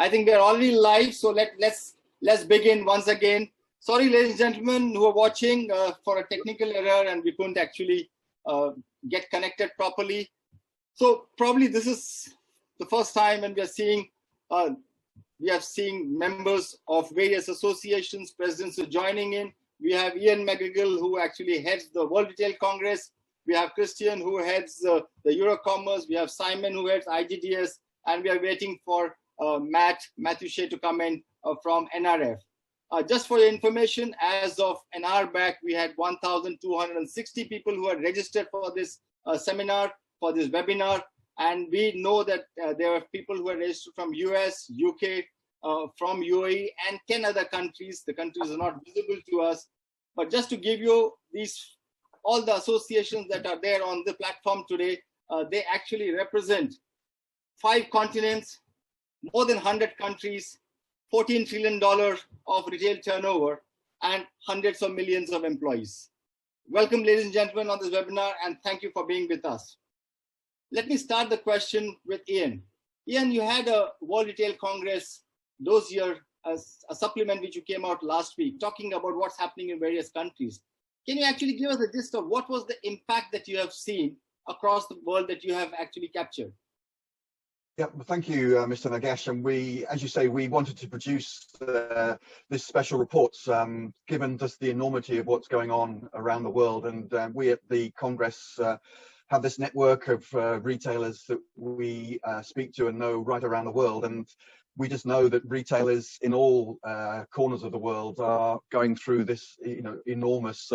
I think we are already live, so let's begin once again. Sorry, ladies and gentlemen who are watching for a technical error, and we couldn't actually get connected properly. So probably this is the first time when we are seeing members of various associations, presidents who are joining in. We have Ian McGarrigle, who actually heads the World Retail Congress. We have Christian, who heads the EuroCommerce. We have Simon, who heads IGDS, and we are waiting for Matthew Shay to come in from NRF. Just for your information, as of an hour back, we had 1,260 people who are registered for this seminar, for this webinar. And we know that there are people who are registered from US, UK, from UAE, and 10 other countries. The countries are not visible to us. But just to give you all the associations that are there on the platform today, they actually represent 5 continents, more than 100 countries, $14 trillion of retail turnover, and hundreds of millions of employees. Welcome, ladies and gentlemen, on this webinar, and thank you for being with us. Let me start the question with Ian. Ian, you had a World Retail Congress those years, a supplement which you came out last week, talking about what's happening in various countries. Can you actually give us a gist of what was the impact that you have seen across the world that you have actually captured? Yeah, well, thank you, Mr. Nagesh. And we, as you say, we wanted to produce this special report, given just the enormity of what's going on around the world. And we at the Congress have this network of retailers that we speak to and know right around the world. And we just know that retailers in all corners of the world are going through this, enormous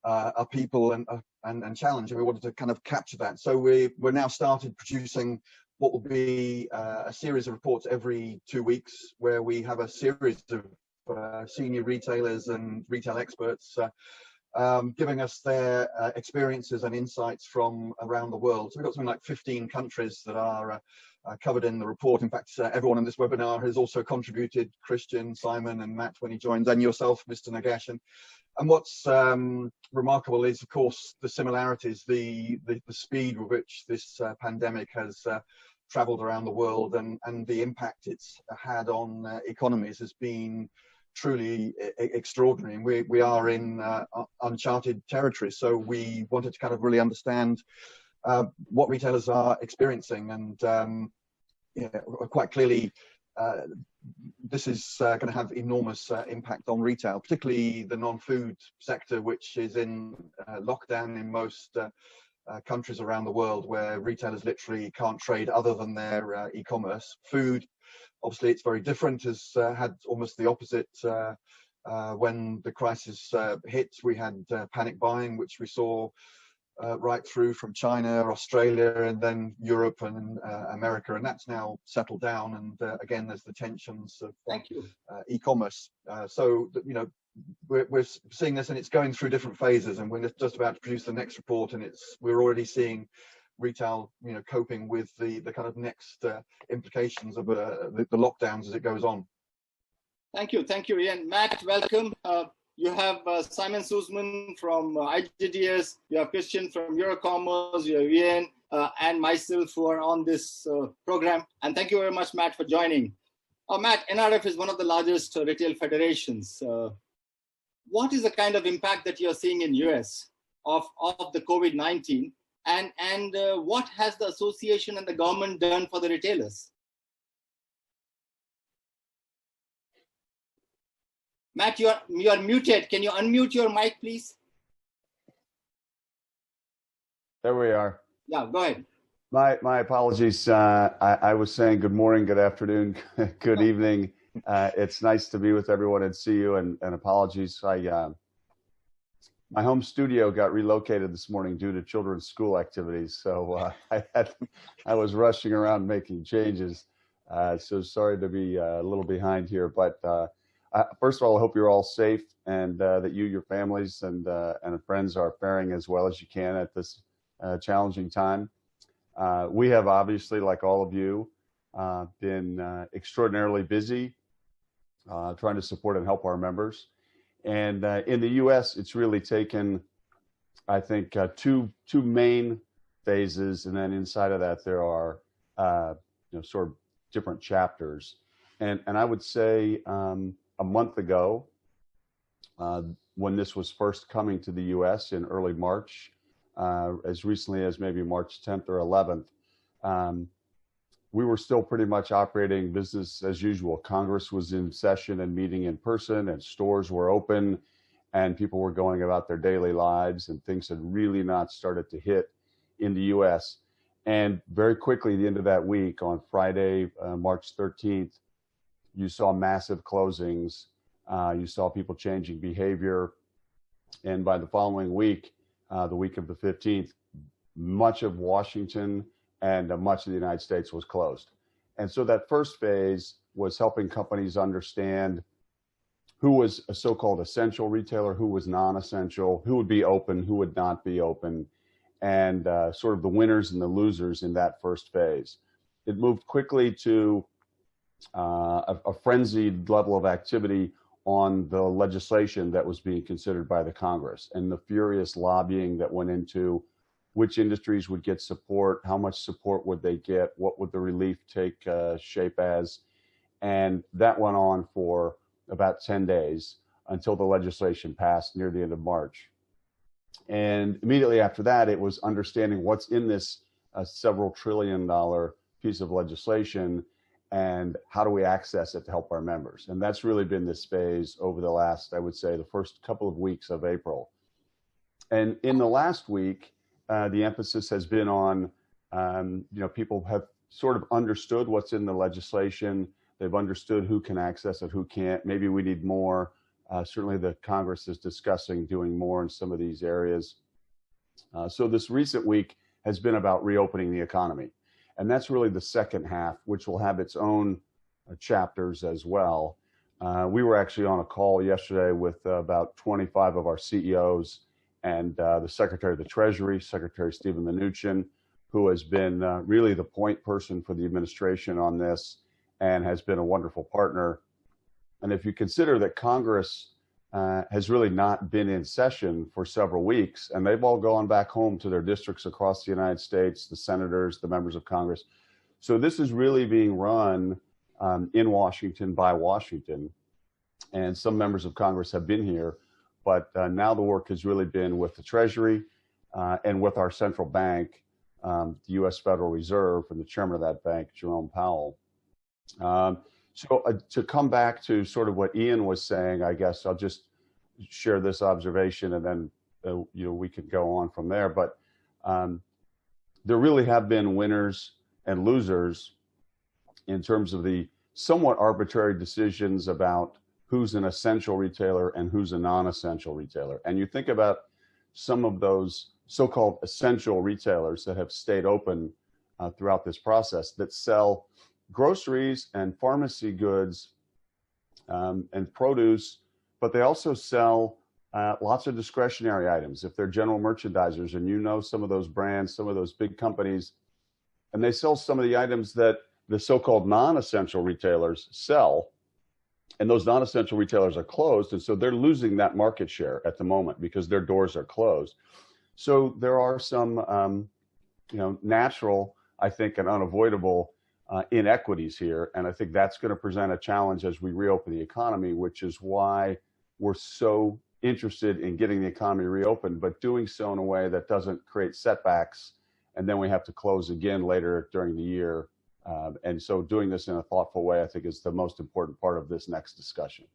upheaval and challenge. And we wanted to kind of capture that. So we're now started producing what will be a series of reports every 2 weeks, where we have a series of senior retailers and retail experts giving us their experiences and insights from around the world. So we've got something like 15 countries that are covered in the report. In fact, everyone in this webinar has also contributed, Christian, Simon, and Matt when he joins, and yourself, Mr. Nagesh. And what's remarkable is, of course, the similarities, the speed with which this pandemic has traveled around the world, and the impact it's had on economies has been truly extraordinary. And we are in uncharted territory. So we wanted to kind of really understand what retailers are experiencing. And quite clearly, this is going to have enormous impact on retail, particularly the non-food sector, which is in lockdown in most countries around the world, where retailers literally can't trade other than their e-commerce. Food, obviously, it's very different, has had almost the opposite. When the crisis hit, we had panic buying, which we saw right through from China, Australia, and then Europe and America, and that's now settled down. And again, there's the tensions of e-commerce. So we're seeing this, and it's going through different phases. And we're just about to produce the next report, and we're already seeing retail, coping with the kind of next implications of the lockdowns as it goes on. Thank you, Ian. Matt, welcome. You have Simon Susman from IGDS, you have Christian from EuroCommerce, you have Ian and myself who are on this program. And thank you very much, Matt, for joining. Matt, NRF is one of the largest retail federations. What is the kind of impact that you're seeing in US of the COVID-19? And what has the association and the government done for the retailers? Matt, you are muted. Can you unmute your mic, please? There we are. Yeah, go ahead. My apologies. I was saying good morning, good afternoon, good evening. It's nice to be with everyone and see you. And apologies. My home studio got relocated this morning due to children's school activities, so I was rushing around making changes. So sorry to be a little behind here, but. First of all, I hope you're all safe, and that you, your families, and friends are faring as well as you can at this challenging time. We have obviously, like all of you, been extraordinarily busy trying to support and help our members. And in the U.S., it's really taken, I think, two main phases, and then inside of that there are sort of different chapters. And I would say a month ago, when this was first coming to the US in early March, as recently as maybe March 10th or 11th, we were still pretty much operating business as usual. Congress was in session and meeting in person, and stores were open, and people were going about their daily lives, and things had really not started to hit in the US. And very quickly, the end of that week, on Friday, March 13th, you saw massive closings. You saw people changing behavior. And by the following week, the week of the 15th, much of Washington and much of the United States was closed. And so that first phase was helping companies understand who was a so-called essential retailer, who was non-essential, who would be open, who would not be open, and sort of the winners and the losers in that first phase. It moved quickly to a frenzied level of activity on the legislation that was being considered by the Congress, and the furious lobbying that went into which industries would get support, how much support would they get, what would the relief take shape as. And that went on for about 10 days until the legislation passed near the end of March. And immediately after that, it was understanding what's in this several $1 trillion piece of legislation and how do we access it to help our members. And that's really been this phase over the last, I would say, the first couple of weeks of April. And in the last week, the emphasis has been on, people have sort of understood what's in the legislation. They've understood who can access it, who can't. Maybe we need more. Certainly the Congress is discussing doing more in some of these areas. So this recent week has been about reopening the economy. And that's really the second half, which will have its own chapters as well. We were actually on a call yesterday with about 25 of our CEOs and the Secretary of the Treasury, Secretary Stephen Mnuchin, who has been really the point person for the administration on this and has been a wonderful partner. And if you consider that Congress has really not been in session for several weeks, and they've all gone back home to their districts across the United States, the senators, the members of Congress. So this is really being run in Washington by Washington. And some members of Congress have been here, but now the work has really been with the Treasury and with our central bank, the U.S. Federal Reserve, and the chairman of that bank, Jerome Powell. So to come back to sort of what Ian was saying, I guess I'll just share this observation and then we could go on from there. But there really have been winners and losers in terms of the somewhat arbitrary decisions about who's an essential retailer and who's a non-essential retailer. And you think about some of those so-called essential retailers that have stayed open throughout this process that sell groceries and pharmacy goods and produce, but they also sell lots of discretionary items. If they're general merchandisers and you know some of those brands, some of those big companies, and they sell some of the items that the so-called non-essential retailers sell, and those non-essential retailers are closed, and so they're losing that market share at the moment because their doors are closed. So there are some, natural, I think, and unavoidable inequities here, and I think that's going to present a challenge as we reopen the economy, which is why we're so interested in getting the economy reopened, but doing so in a way that doesn't create setbacks, and then we have to close again later during the year. And so doing this in a thoughtful way, I think, is the most important part of this next discussion.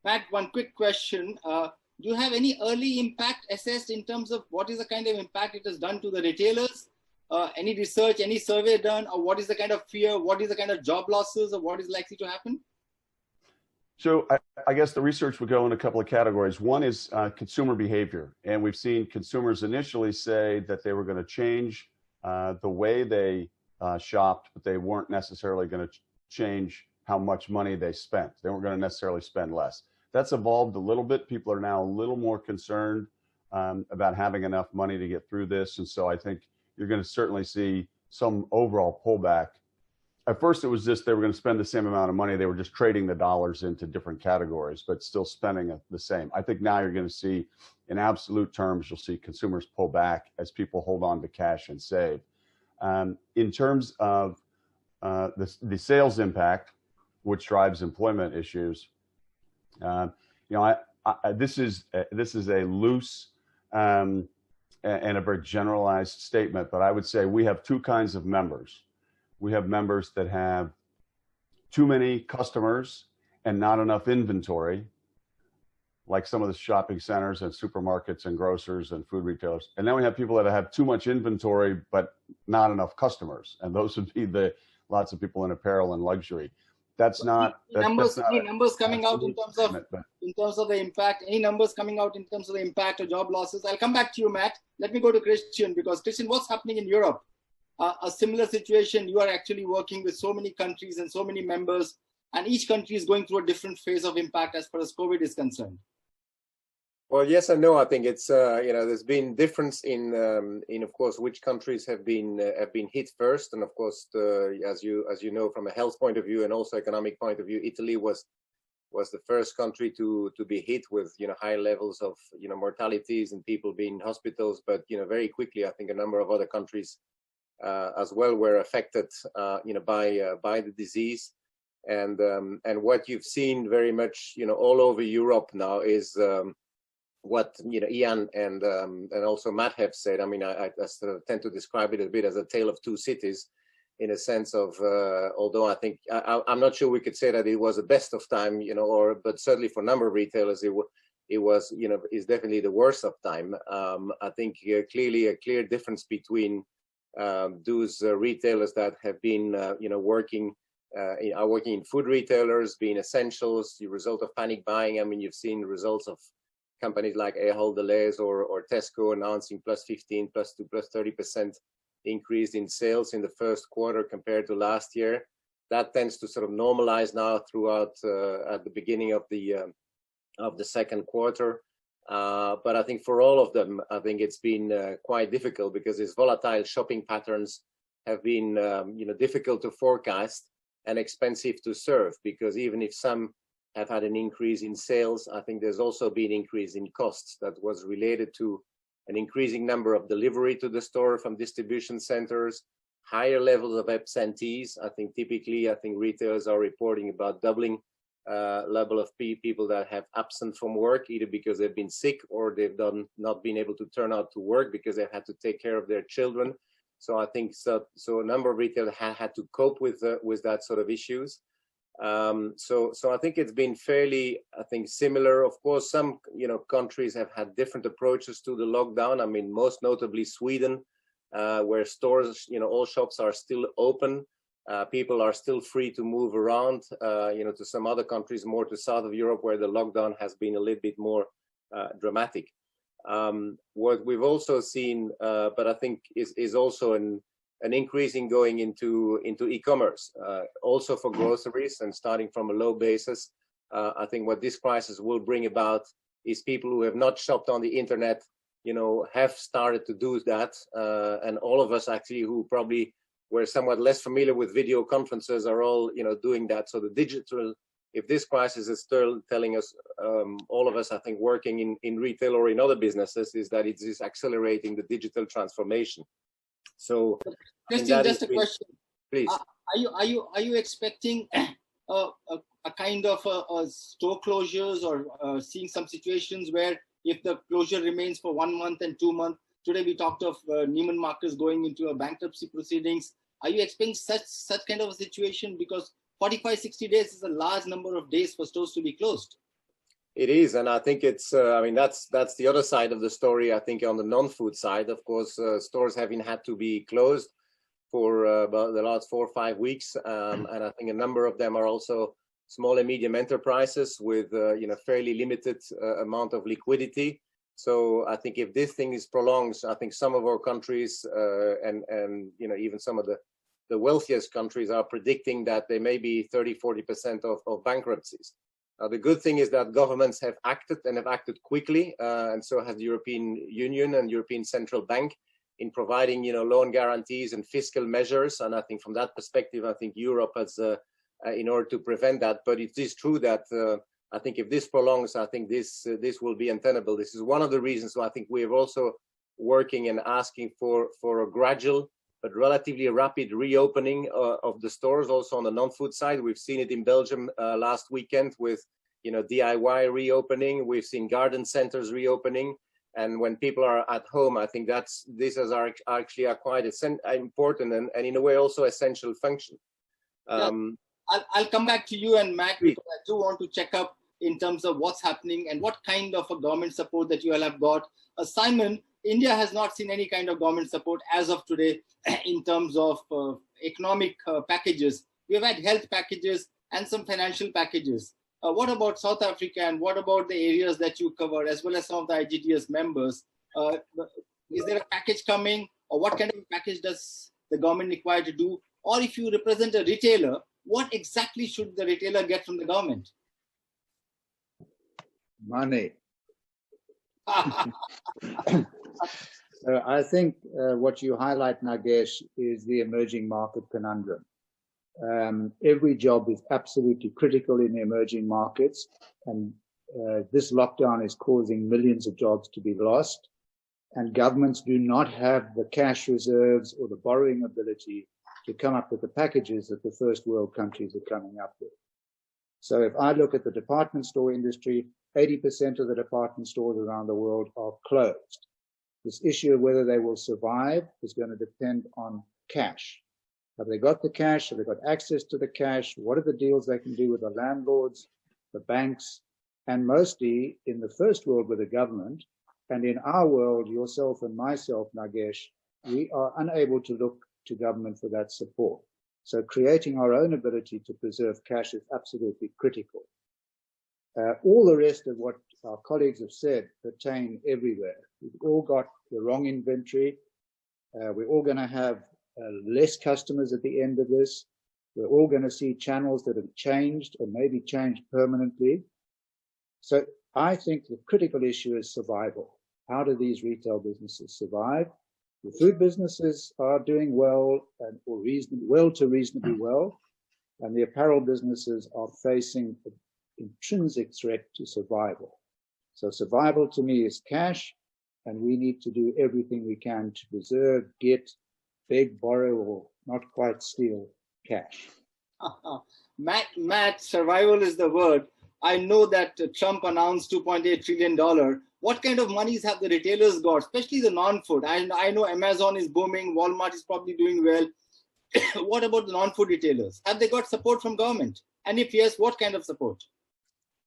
Pat, one quick question. Do you have any early impact assessed in terms of what is the kind of impact it has done to the retailers? Any research, any survey done, or what is the kind of fear, what is the kind of job losses, or what is likely to happen? So I guess the research would go in a couple of categories. One is consumer behavior. And we've seen consumers initially say that they were going to change the way they shopped, but they weren't necessarily going to change how much money they spent. They weren't going to necessarily spend less. That's evolved a little bit. People are now a little more concerned about having enough money to get through this. And so I think you're going to certainly see some overall pullback. At first, it was just they were going to spend the same amount of money. They were just trading the dollars into different categories, but still spending the same. I think now you're going to see, in absolute terms, you'll see consumers pull back as people hold on to cash and save. In terms of the sales impact, which drives employment issues. This is a loose and a very generalized statement, but I would say we have two kinds of members. We have members that have too many customers and not enough inventory, like some of the shopping centers and supermarkets and grocers and food retailers. And then we have people that have too much inventory but not enough customers, and those would be the lots of people in apparel and luxury. That's not numbers. Any numbers coming out in terms of the impact? Any numbers coming out in terms of the impact of job losses? I'll come back to you, Matt. Let me go to Christian, because Christian, what's happening in Europe? A similar situation. You are actually working with so many countries and so many members, and each country is going through a different phase of impact as far as COVID is concerned. Well, yes and no. I think it's there's been difference in of course which countries have been hit first, and of course as you know, from a health point of view and also economic point of view, Italy was the first country to be hit with high levels of mortalities and people being in hospitals. But very quickly, I think a number of other countries as well were affected by the disease, and what you've seen very much all over Europe now is what Ian and also Matt have said. I mean, I sort of tend to describe it a bit as a tale of two cities, in a sense of although I think I'm not sure we could say that it was the best of time, but certainly for a number of retailers it was is definitely the worst of time. I think clearly a clear difference between those retailers that have been working in food retailers, being essentials, the result of panic buying. I mean, you've seen the results of companies like Ahold Delhaize or Tesco announcing +15, +2, +30% increase in sales in the first quarter compared to last year. That tends to sort of normalize now throughout at the beginning of the second quarter. But I think for all of them, I think it's been quite difficult, because these volatile shopping patterns have been difficult to forecast and expensive to serve, because even if some have had an increase in sales, I think there's also been an increase in costs that was related to an increasing number of delivery to the store from distribution centers, higher levels of absentees. I think typically, retailers are reporting about doubling level of people that have absent from work, either because they've been sick or they've not been able to turn out to work because they've had to take care of their children. So I think so a number of retailers had to cope with that sort of issues. So I think it's been fairly, similar. Of course, some countries have had different approaches to the lockdown. I mean, most notably Sweden, where stores, all shops are still open. People are still free to move around. To some other countries, more to south of Europe, where the lockdown has been a little bit more dramatic. What we've also seen, but I think is also an increase in going into e-commerce, also for groceries, and starting from a low basis. I think what this crisis will bring about is people who have not shopped on the internet, have started to do that. And all of us actually who probably were somewhat less familiar with video conferences are all, doing that. So the digital, if this crisis is still telling us, all of us, I think, working in retail or in other businesses, is that it is accelerating the digital transformation. So, Christian, just a question, please. Are you expecting a kind of store closures, or seeing some situations where if the closure remains for 1 month and 2 months? Today we talked of Neiman Marcus going into a bankruptcy proceedings. Are you expecting such kind of a situation? Because 45-60 days is a large number of days for stores to be closed. It is, and I think it's, that's the other side of the story. I think on the non-food side, of course, stores having had to be closed for about the last 4 or 5 weeks. And I think a number of them are also small and medium enterprises with, fairly limited amount of liquidity. So I think if this thing is prolonged, I think some of our countries and even some of the wealthiest countries are predicting that there may be 30-40% of bankruptcies. The good thing is that governments have acted, and have acted quickly, and so has the European Union and European Central Bank in providing, loan guarantees and fiscal measures. And I think from that perspective, I think Europe has, in order to prevent that. But it is true that I think if this prolongs, I think this will be untenable. This is one of the reasons why I think we are also working and asking for a gradual but relatively rapid reopening of the stores. Also on the non-food side, we've seen it in Belgium last weekend with, DIY reopening. We've seen garden centers reopening. And when people are at home, I think this is actually a quite important and in a way also essential function. I'll come back to you and Mac, because I do want to check up in terms of what's happening and what kind of a government support that you all have got. Simon, India has not seen any kind of government support as of today in terms of economic packages. We have had health packages and some financial packages. What about South Africa, and what about the areas that you cover, as well as some of the IGDS members? Is there a package coming, or what kind of package does the government require to do? Or if you represent a retailer, what exactly should the retailer get from the government? Money. So I think what you highlight, Nagesh, is the emerging market conundrum. Every job is absolutely critical in the emerging markets, and this lockdown is causing millions of jobs to be lost, and governments do not have the cash reserves or the borrowing ability to come up with the packages that the first world countries are coming up with. So if I look at the department store industry, 80% of the department stores around the world are closed. This issue of whether they will survive is going to depend on cash. Have they got the cash? Have they got access to the cash? What are the deals they can do with the landlords, the banks, and mostly in the first world with the government, and in our world, yourself and myself, Nagesh, we are unable to look to government for that support. So creating our own ability to preserve cash is absolutely critical. All the rest of what our colleagues have said pertain everywhere. We've all got the wrong inventory. We're all going to have less customers at the end of this. We're all going to see channels that have changed or maybe changed permanently. So I think the critical issue is survival. How do these retail businesses survive? The food businesses are doing well or reasonably well, and the apparel businesses are facing an intrinsic threat to survival. So survival to me is cash, and we need to do everything we can to preserve, beg, borrow, or not quite steal cash. Matt, survival is the word. I know that Trump announced $2.8 trillion. What kind of monies have the retailers got, especially the non-food? I know Amazon is booming, Walmart is probably doing well. What about the non-food retailers? Have they got support from government? And if yes, what kind of support?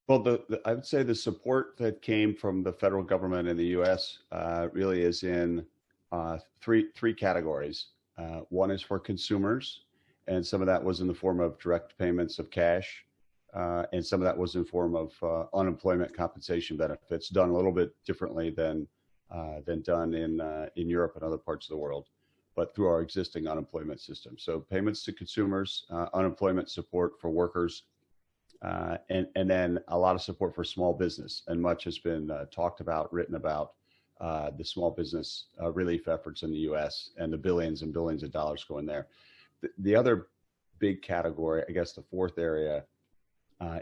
Well, I would say the support that came from the federal government in the U.S. Really is in three categories. One is for consumers, and some of that was in the form of direct payments of cash, and some of that was in form of unemployment compensation benefits, done a little bit differently than done in Europe and other parts of the world, but through our existing unemployment system. So payments to consumers, unemployment support for workers, and then a lot of support for small business. And much has been talked about, written about the small business relief efforts in the U.S. and the billions and billions of dollars going there. The other big category, I guess the fourth area,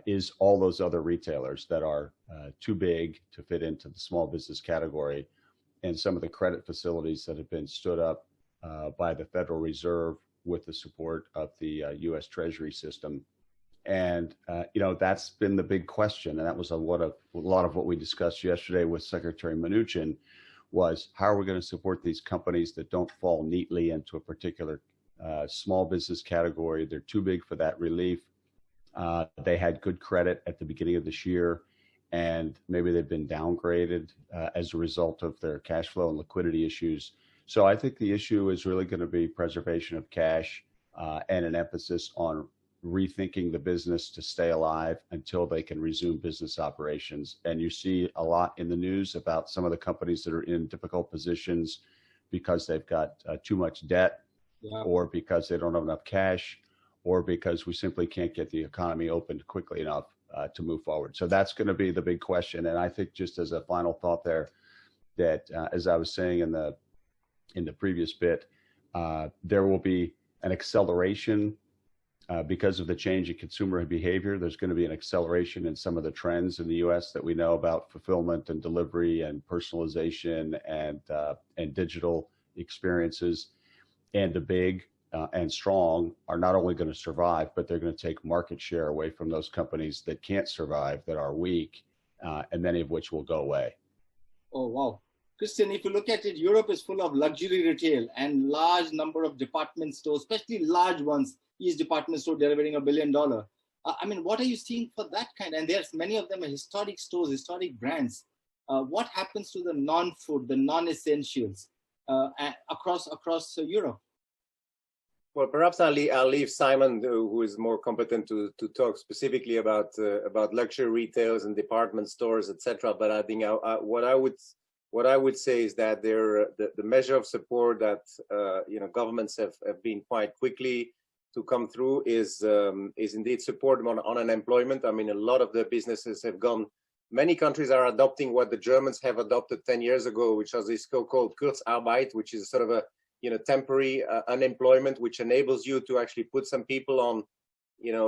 is all those other retailers that are too big to fit into the small business category, and some of the credit facilities that have been stood up by the Federal Reserve with the support of the U.S. Treasury system. And, that's been the big question. And that was a lot of what we discussed yesterday with Secretary Mnuchin, was how are we going to support these companies that don't fall neatly into a particular small business category? They're too big for that relief. They had good credit at the beginning of this year, and maybe they've been downgraded as a result of their cash flow and liquidity issues. So I think the issue is really going to be preservation of cash and an emphasis on rethinking the business to stay alive until they can resume business operations. And you see a lot in the news about some of the companies that are in difficult positions because they've got too much debt, or because they don't have enough cash, or because we simply can't get the economy opened quickly enough to move forward. So that's going to be the big question. And I think, just as a final thought there, that as I was saying in the previous bit, there will be an acceleration because of the change in consumer behavior. There's going to be an acceleration in some of the trends in the U.S. that we know about, fulfillment and delivery and personalization and digital experiences. And the big and strong are not only going to survive, but they're going to take market share away from those companies that can't survive, that are weak, and many of which will go away. Oh, wow. Christian, if you look at it, Europe is full of luxury retail and large number of department stores, especially large ones, each department store delivering $1 billion. I mean, what are you seeing for that kind? And there's many of them are historic stores, historic brands. What happens to the non-food, the non-essentials across Europe? Well, perhaps I'll leave Simon, who is more competent to talk specifically about luxury retails and department stores, etc. But I think what I would say is that the measure of support that governments have been quite quickly to come through is indeed support on unemployment. I mean, a lot of the businesses have gone. Many countries are adopting what the Germans have adopted 10 years ago, which was this so-called Kurzarbeit, which is sort of a temporary unemployment, which enables you to actually put some people on,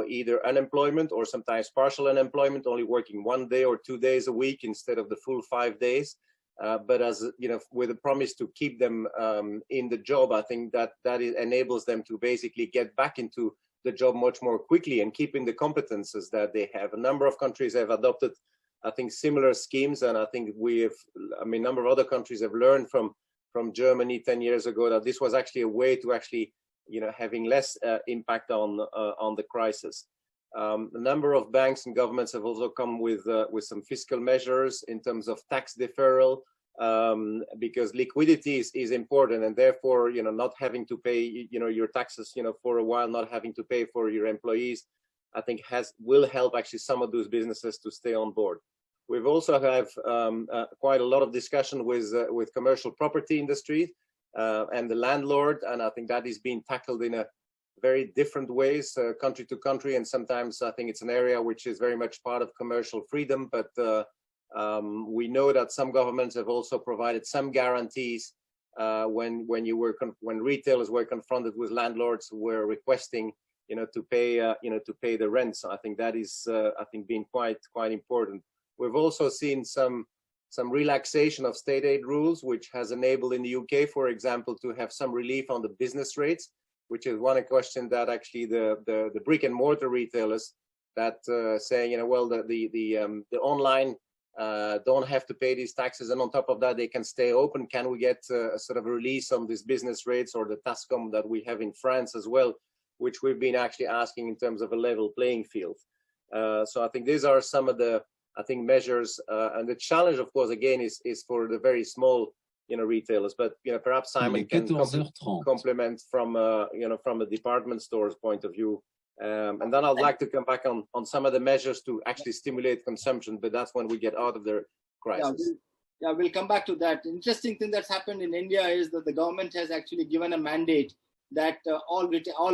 either unemployment or sometimes partial unemployment, only working 1 day or 2 days a week instead of the full 5 days. But as with a promise to keep them in the job, I think that enables them to basically get back into the job much more quickly and keeping the competences that they have. A number of countries have adopted, I think, similar schemes, and I think a number of other countries have learned from Germany 10 years ago that this was actually a way to actually, having less impact on the crisis. A number of banks and governments have also come with some fiscal measures in terms of tax deferral, because liquidity is important, and therefore, not having to pay, your taxes, for a while, not having to pay for your employees, I think will help actually some of those businesses to stay on board. We've also have quite a lot of discussion with commercial property industry and the landlord, and I think that is being tackled in a very different ways, country to country, and sometimes I think it's an area which is very much part of commercial freedom. But we know that some governments have also provided some guarantees when retailers were confronted with landlords who were requesting, to pay the rent. So I think that is been quite important. We've also seen some relaxation of state aid rules, which has enabled in the UK, for example, to have some relief on the business rates, which is one question that actually the brick and mortar retailers that saying, well, the online don't have to pay these taxes, and on top of that they can stay open. Can we get a sort of a release on these business rates, or the TASCOM that we have in France as well, which we've been actually asking in terms of a level playing field. So I think these are some of the measures, and the challenge, of course, again, is for the very small, retailers. But perhaps Simon can complement from from a department store's point of view, and then I'd like to come back on some of the measures to actually stimulate consumption. But that's when we get out of the crisis. Yeah, we'll come back to that. Interesting thing that's happened in India is that the government has actually given a mandate that all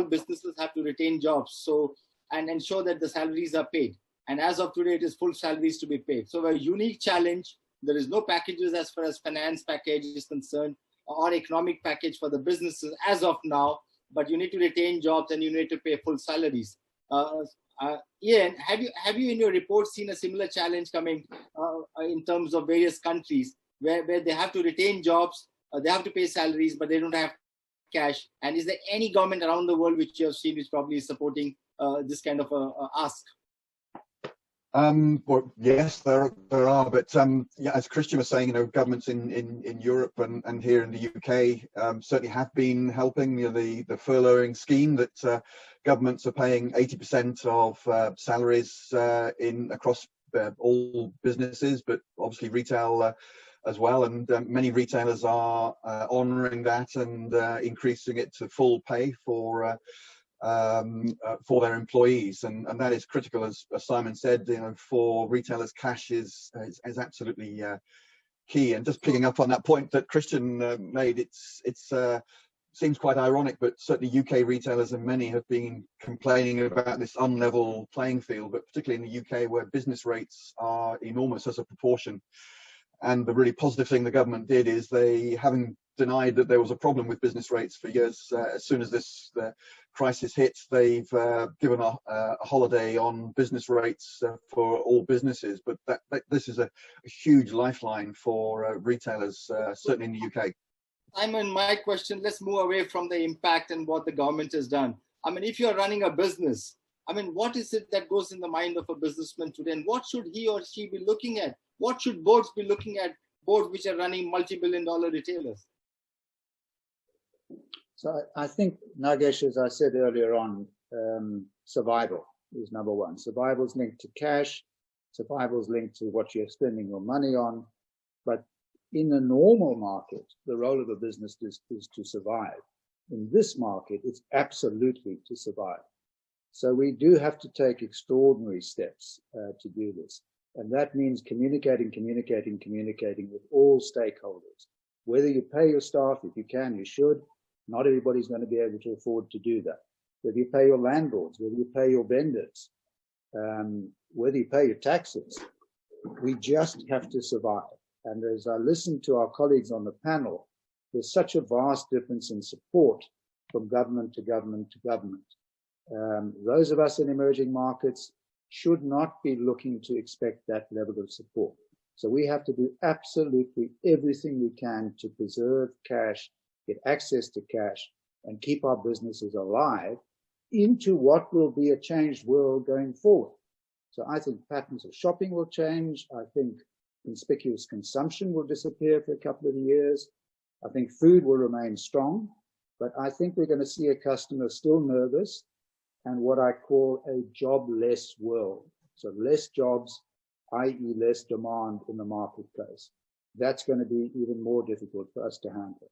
businesses have to retain jobs, so and ensure that the salaries are paid. And as of today, it is full salaries to be paid. So a unique challenge. There is no packages as far as finance package is concerned, or economic package for the businesses as of now, but you need to retain jobs and you need to pay full salaries. Ian, have you in your report seen a similar challenge coming in terms of various countries where they have to retain jobs, they have to pay salaries, but they don't have cash? And is there any government around the world which you have seen is probably supporting this kind of ask? Well, yes, there are, but yeah, as Christian was saying, governments in Europe and here in the UK certainly have been helping. The furloughing scheme that governments are paying 80% of salaries across all businesses, but obviously retail as well. And many retailers are honouring that and increasing it to full pay for their employees, and that is critical, as Simon said. For retailers, cash is absolutely key. And just picking up on that point that Christian made, it seems quite ironic, but certainly UK retailers and many have been complaining about this unlevel playing field, but particularly in the UK, where business rates are enormous as a proportion. And the really positive thing the government did is they, having denied that there was a problem with business rates for years, as soon as the crisis hit, they've given a holiday on business rates for all businesses. But this is a huge lifeline for retailers, certainly in the UK. Simon, my question, let's move away from the impact and what the government has done. I mean, if you're running a business, I mean, what is it that goes in the mind of a businessman today? And what should he or she be looking at? What should boards be looking at, boards which are running multi-billion-dollar retailers? So I think, Nagesh, as I said earlier on, survival is number one. Survival is linked to cash. Survival is linked to what you're spending your money on. But in a normal market, the role of a business is to survive. In this market, it's absolutely to survive. So we do have to take extraordinary steps to do this. And that means communicating with all stakeholders. Whether you pay your staff, if you can, you should. Not everybody's going to be able to afford to do that. Whether you pay your landlords, whether you pay your vendors, whether you pay your taxes, we just have to survive. And as I listen to our colleagues on the panel, there's such a vast difference in support from government to government to government. Those of us in emerging markets should not be looking to expect that level of support. So we have to do absolutely everything we can to preserve cash, get access to cash, and keep our businesses alive into what will be a changed world going forward. So I think patterns of shopping will change. I think conspicuous consumption will disappear for a couple of years. I think food will remain strong, but I think we're going to see a customer still nervous and what I call a jobless world. So less jobs, i.e. less demand in the marketplace. That's going to be even more difficult for us to handle.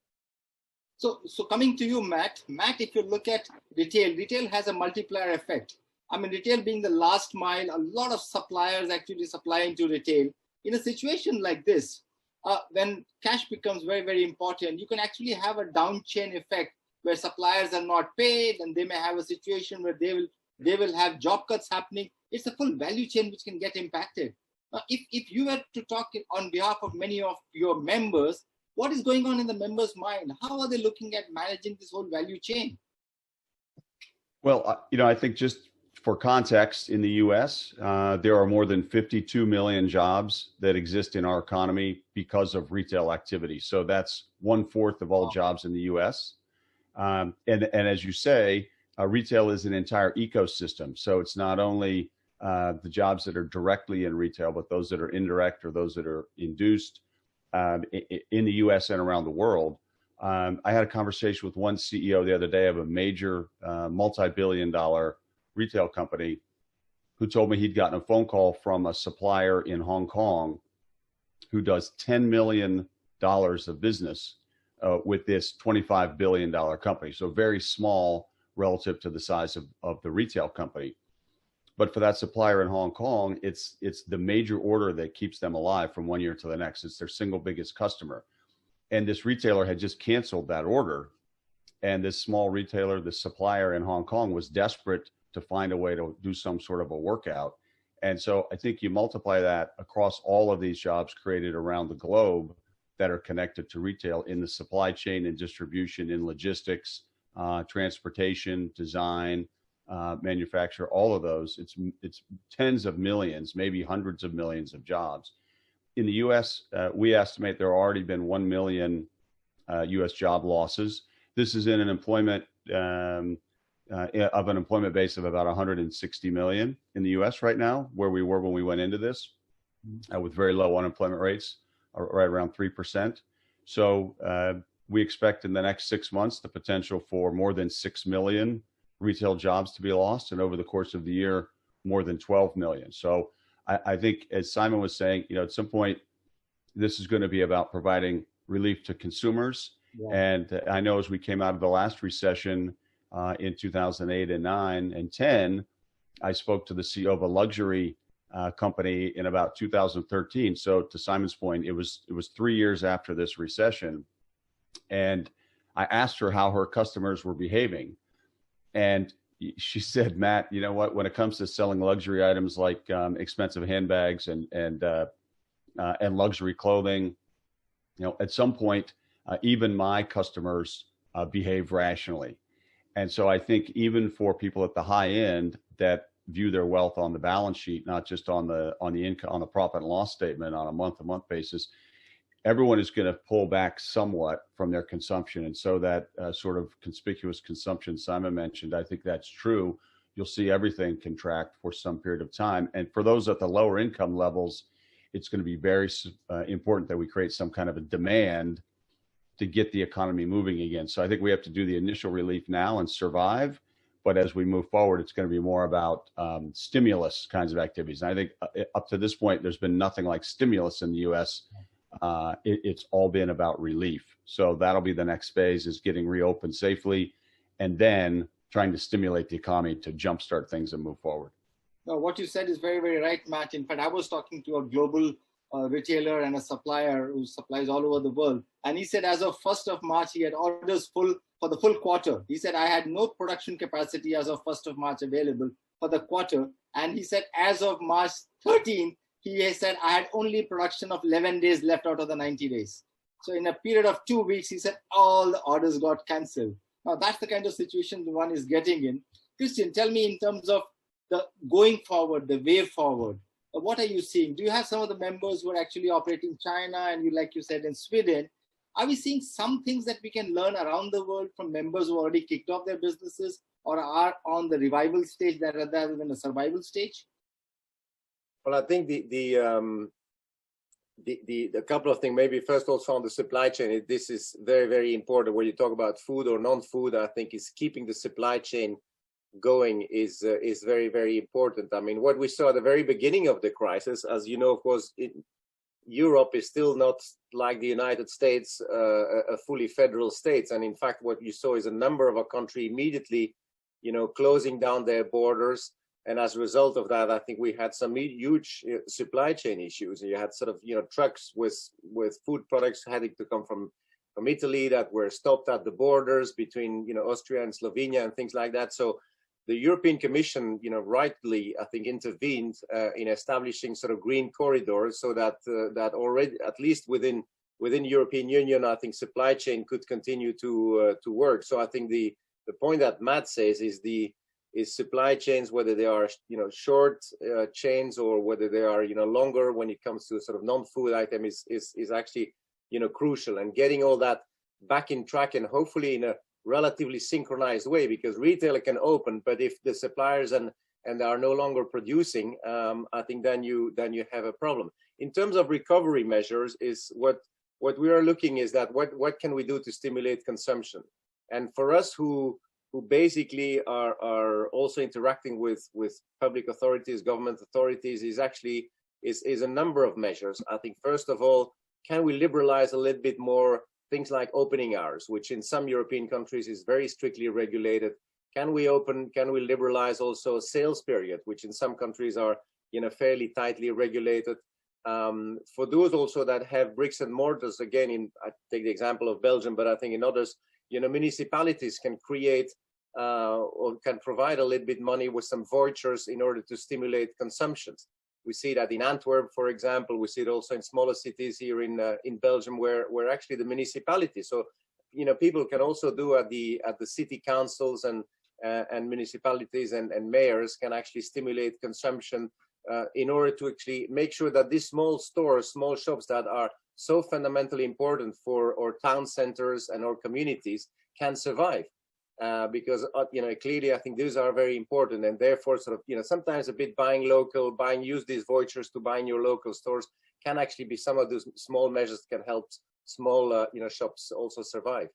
So coming to you, Matt. Matt, if you look at retail has a multiplier effect. I mean, retail being the last mile, a lot of suppliers actually supply into retail. In a situation like this, when cash becomes very, very important, you can actually have a down chain effect where suppliers are not paid, and they may have a situation where they will have job cuts happening. It's a full value chain which can get impacted. If you were to talk on behalf of many of your members, what is going on in the members' mind? How are they looking at managing this whole value chain? Well, I think just for context, in the U.S., there are more than 52 million jobs that exist in our economy because of retail activity. So that's 1/4 of all jobs in the U.S. And as you say, retail is an entire ecosystem. So it's not only the jobs that are directly in retail, but those that are indirect or those that are induced in the U.S. and around the world. I had a conversation with one CEO the other day of a major multi-billion-dollar retail company who told me he'd gotten a phone call from a supplier in Hong Kong who does $10 million of business with this $25 billion company. So very small relative to the size of the retail company. But for that supplier in Hong Kong, it's the major order that keeps them alive from one year to the next. It's their single biggest customer. And this retailer had just canceled that order. And this small retailer, the supplier in Hong Kong, was desperate to find a way to do some sort of a workout. And so I think you multiply that across all of these jobs created around the globe that are connected to retail in the supply chain and distribution, in logistics, transportation, design, manufacture, all of those. It's tens of millions, maybe hundreds of millions of jobs. In the U.S., we estimate there have already been 1 million U.S. job losses. This is in an employment base of about 160 million in the U.S. right now, where we were when we went into this, with very low unemployment rates, right around 3%. So we expect in the next 6 months the potential for more than 6 million retail jobs to be lost, and over the course of the year, more than 12 million. So I think, as Simon was saying, at some point, this is going to be about providing relief to consumers. Yeah. And I know as we came out of the last recession in 2008 and 9 and 10, I spoke to the CEO of a luxury company in about 2013. So to Simon's point, it was 3 years after this recession. And I asked her how her customers were behaving. And she said, Matt, you know what, when it comes to selling luxury items like expensive handbags and luxury clothing, at some point, even my customers behave rationally. And so I think even for people at the high end that view their wealth on the balance sheet, not just on the income, on the profit and loss statement on a month-to-month basis, everyone is going to pull back somewhat from their consumption. And so that sort of conspicuous consumption Simon mentioned, I think that's true. You'll see everything contract for some period of time. And for those at the lower income levels, it's going to be very important that we create some kind of a demand to get the economy moving again. So I think we have to do the initial relief now and survive. But as we move forward, it's going to be more about stimulus kinds of activities. And I think up to this point, there's been nothing like stimulus in the U.S. It's all been about relief. So that'll be the next phase, is getting reopened safely and then trying to stimulate the economy to jumpstart things and move forward. No, what you said is very, very right, Matt. In fact, I was talking to a global retailer and a supplier who supplies all over the world. And he said as of 1st of March, he had orders full for the full quarter. He said, I had no production capacity as of 1st of March available for the quarter. And he said, as of March 13th, he said, I had only production of 11 days left out of the 90 days. So in a period of 2 weeks, he said, all the orders got canceled. Now, that's the kind of situation the one is getting in. Christian, tell me in terms of the going forward, the way forward, what are you seeing? Do you have some of the members who are actually operating China and you, like you said, in Sweden? Are we seeing some things that we can learn around the world from members who already kicked off their businesses or are on the revival stage rather than the survival stage? Well, I think the couple of things, maybe first also on the supply chain, this is very, very important. When you talk about food or non-food, I think is keeping the supply chain going is very, very important. I mean, what we saw at the very beginning of the crisis, as you know, of course, Europe is still not like the United States, a fully federal state. And in fact, what you saw is a number of our country immediately, closing down their borders. And as a result of that, I think we had some huge supply chain issues. You had sort of, trucks with food products having to come from Italy that were stopped at the borders between, Austria and Slovenia and things like that. So the European Commission, rightly, I think, intervened in establishing sort of green corridors so that that already, at least within European Union, I think supply chain could continue to work. So I think the point that Matt says is supply chains, whether they are short chains or whether they are longer when it comes to sort of non-food item is actually crucial, and getting all that back in track and hopefully in a relatively synchronized way, because retailer can open, but if the suppliers and they are no longer producing, I think then you have a problem. In terms of recovery measures, is what we are looking is that what can we do to stimulate consumption, and for us who basically are also interacting with public authorities, government authorities, is a number of measures. I think first of all, can we liberalize a little bit more things like opening hours, which in some European countries is very strictly regulated? Can we liberalize also sales period, which in some countries are fairly tightly regulated? For those also that have bricks and mortars, again, I take the example of Belgium, but I think in others, municipalities can create or can provide a little bit money with some vouchers in order to stimulate consumptions. We see that in Antwerp, for example. We see it also in smaller cities here in Belgium, where actually the municipality. So, people can also do at the city councils and municipalities and mayors can actually stimulate consumption in order to actually make sure that these small stores, small shops that are so fundamentally important for our town centers and our communities can survive. Because clearly I think these are very important, and therefore sort of sometimes a bit use these vouchers to buy in your local stores can actually be some of those small measures that can help small shops also survive.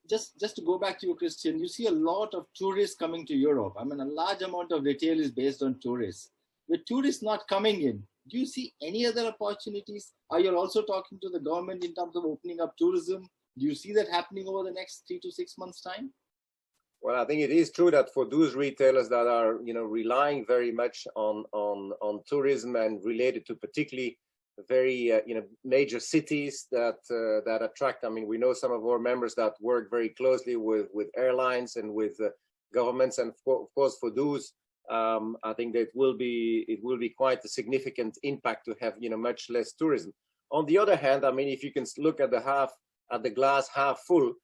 Just to go back to you, Christian, you see a lot of tourists coming to Europe. I mean, a large amount of retail is based on tourists. With tourists not coming in, do you see any other opportunities? Are you also talking to the government in terms of opening up tourism? Do you see that happening over the next 3 to 6 months' time? Well, I think it is true that for those retailers that are, relying very much on tourism and related to particularly very, major cities that attract. I mean, we know some of our members that work very closely with airlines and with governments, and of course for those, I think that it will be quite a significant impact to have, much less tourism. On the other hand, I mean, if you can look at the glass half full,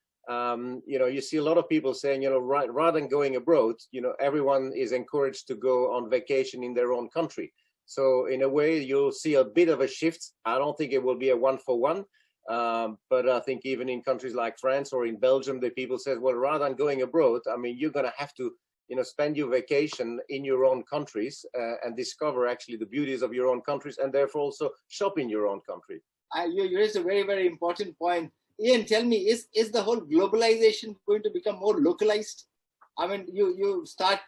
you see a lot of people saying, rather than going abroad, everyone is encouraged to go on vacation in their own country. So in a way, you'll see a bit of a shift. I don't think it will be a one-for-one, but I think even in countries like France or in Belgium, the people says, well, rather than going abroad, I mean, you're going to have to, spend your vacation in your own countries and discover actually the beauties of your own countries, and therefore also shop in your own country. You raised a very, very important point. Ian, tell me, is the whole globalization going to become more localized? I mean, you start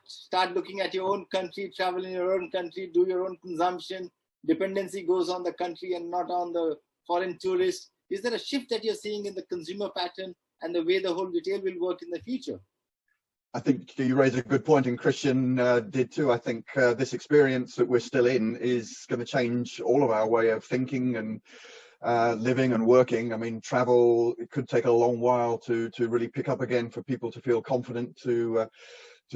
looking at your own country, travel in your own country, do your own consumption. Dependency goes on the country and not on the foreign tourist. Is there a shift that you're seeing in the consumer pattern and the way the whole retail will work in the future? I think you raise a good point, and Christian did too. I think this experience that we're still in is going to change all of our way of thinking and living and working. I mean, travel, it could take a long while to really pick up again for people to feel confident to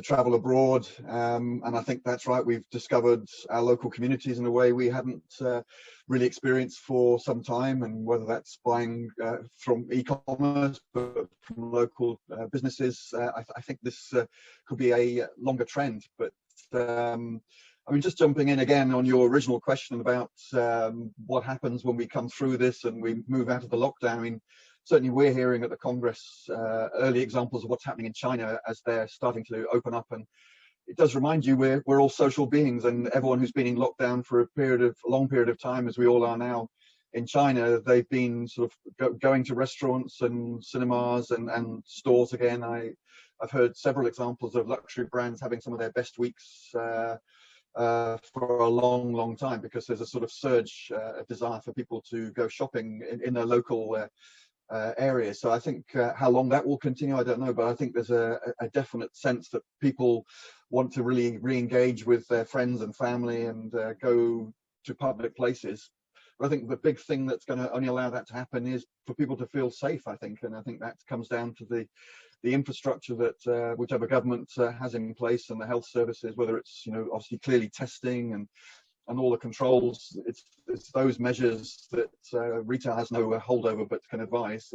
travel abroad. And I think that's right. We've discovered our local communities in a way we hadn't really experienced for some time, and whether that's buying from e-commerce, but from local businesses, I think this could be a longer trend. But I mean, just jumping in again on your original question about what happens when we come through this and we move out of the lockdown. I mean, certainly we're hearing at the Congress early examples of what's happening in China as they're starting to open up. And it does remind you we're all social beings, and everyone who's been in lockdown for a long period of time, as we all are now in China, they've been sort of going to restaurants and cinemas and stores again. I've heard several examples of luxury brands having some of their best weeks for a long, long time, because there's a sort of surge, a desire for people to go shopping in their local area. So I think how long that will continue, I don't know, but I think there's a definite sense that people want to really re-engage with their friends and family and go to public places. But I think the big thing that's going to only allow that to happen is for people to feel safe, I think. And I think that comes down to the infrastructure that whichever government has in place, and the health services, whether it's, obviously clearly testing and all the controls. It's those measures that retail has no hold over but can advise.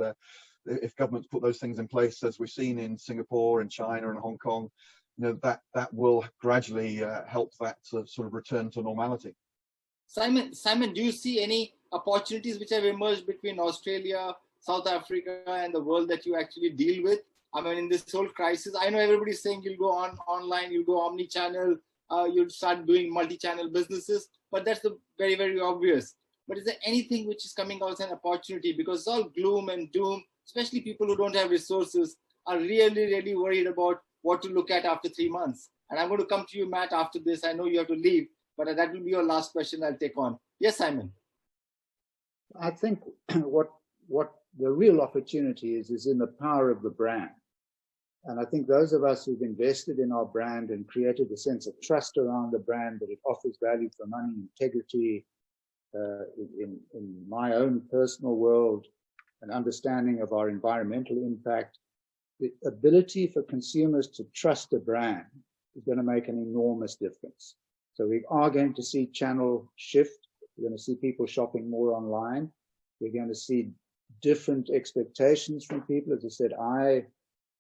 If governments put those things in place, as we've seen in Singapore and China and Hong Kong, that will gradually help that sort of return to normality. Simon, do you see any opportunities which have emerged between Australia, South Africa, and the world that you actually deal with? I mean, in this whole crisis, I know everybody's saying you'll go online, you'll go omni-channel, you'll start doing multi-channel businesses, but that's very, very obvious. But is there anything which is coming out as an opportunity? Because it's all gloom and doom, especially people who don't have resources are really, really worried about what to look at after 3 months. And I'm going to come to you, Matt, after this. I know you have to leave, but that will be your last question I'll take on. Yes, Simon. I think what the real opportunity is in the power of the brand. And I think those of us who've invested in our brand and created a sense of trust around the brand, that it offers value for money, integrity, in my own personal world, an understanding of our environmental impact, the ability for consumers to trust a brand is going to make an enormous difference. So we are going to see channel shift. We're going to see people shopping more online. We're going to see different expectations from people. As I said, I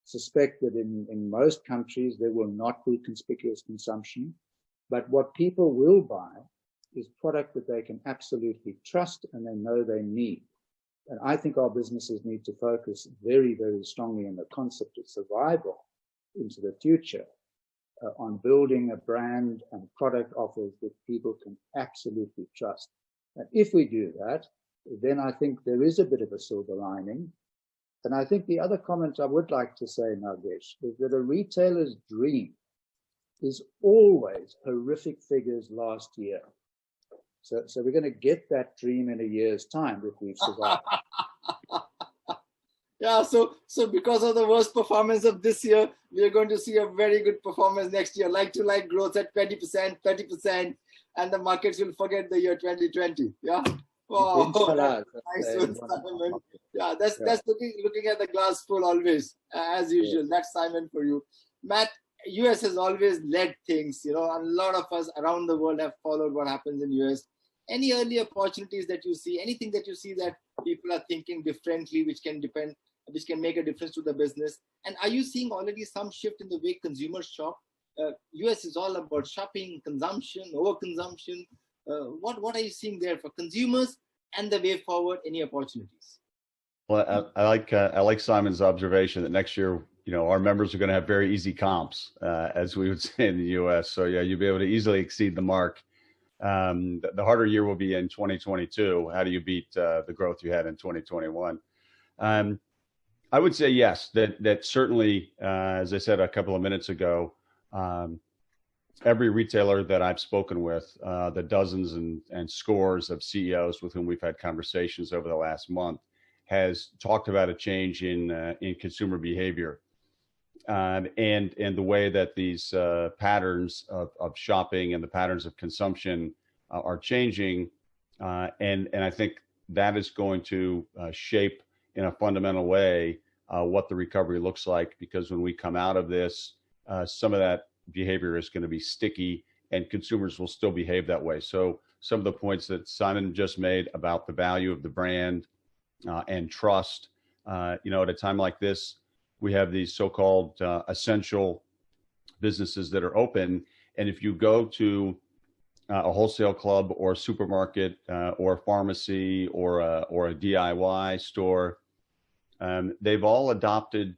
suspect that in most countries there will not be conspicuous consumption, but what people will buy is product that they can absolutely trust and they know they need. And I think our businesses need to focus very, very strongly on the concept of survival into the future, on building a brand and product offers that people can absolutely trust. And if we do that, then I think there is a bit of a silver lining. And I think the other comment I would like to say, Nagesh, is that a retailer's dream is always horrific figures last year. So we're going to get that dream in a year's time if we've survived. Yeah, so because of the worst performance of this year, we are going to see a very good performance next year, like-to-like growth at 20%, 30%, and the markets will forget the year 2020. Yeah. Wow. Nice one, Simon. Yeah, that's looking at the glass full always, as usual. Yes. That's Simon for you. Matt, US has always led things. A lot of us around the world have followed what happens in US. Any early opportunities that you see, anything that you see that people are thinking differently, which can make a difference to the business? And are you seeing already some shift in the way consumers shop? US is all about shopping, consumption, overconsumption. What are you seeing there for consumers and the way forward? Any opportunities? Well, I like Simon's observation that next year, our members are going to have very easy comps, as we would say in the U.S. So yeah, you'll be able to easily exceed the mark. The harder year will be in 2022. How do you beat the growth you had in 2021? I would say yes, that certainly, as I said a couple of minutes ago, every retailer that I've spoken with, the dozens and scores of CEOs with whom we've had conversations over the last month, has talked about a change in consumer behavior, and the way that these patterns of shopping and the patterns of consumption are changing, and I think that is going to shape in a fundamental way what the recovery looks like, because when we come out of this, some of that behavior is going to be sticky and consumers will still behave that way. So some of the points that Simon just made about the value of the brand and trust, at a time like this, we have these so-called essential businesses that are open. And if you go to a wholesale club or a supermarket or a pharmacy or a DIY store, they've all adopted,